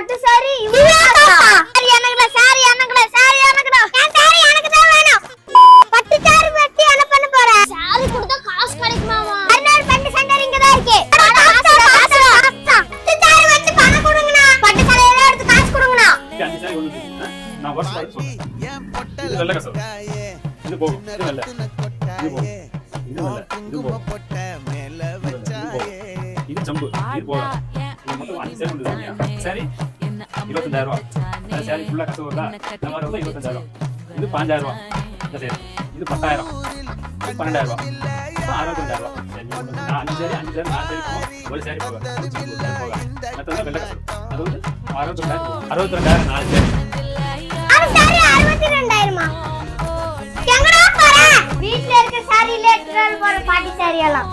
பட்டு sorry எனக்குல sorry எனக்குல sorry எனக்குடா என் sorry எனக்கு தான் வேணும். பட்டு சாரி வெட்டி என்ன பண்ண போற? சாரி கொடுத்தா காசு கிடைக்குமாமா? அண்ணார் பட்டு சென்டர் இங்க தான் இருக்கு. பட்டு சாரி வெட்டி பணம் கொடுங்கண்ணா. பட்டு சாரி எல்லாம் எடுத்து காசு கொடுங்கண்ணா. அஞ்சு சாரி கொண்டு நான் வாட்ஸ் பண்ணி சொல்றேன். இது நல்ல கசம். இது போகும். இது நல்ல. இது போகும். இது நல்ல. இது போகும். இது ஜம்பு. இது போகும். இது மொத்தம் 5 சாரி கொண்டு வந்தீங்க. சரி 25000 ரூபாய். அந்த சாரி ஃபுல்லா கசம் வருதா? நம்ம வந்து 25000. இது 5000 ரூபாய். இந்த சாரி. இது 10000. இது 12000 ரூபாய். 62000 ரூபாய். நான் 5 சாரி 4 சாரி போகும். ஒரு சாரி போகும். போகும். மொத்தம் வெள்ள கசம். அது வந்து 62000 4 சாரி. சாரி 62000மா? எங்கடா போற? வீட்ல இருக்க சாரில எடுத்துட்டு போற பாட்டி சாரி எல்லாம்.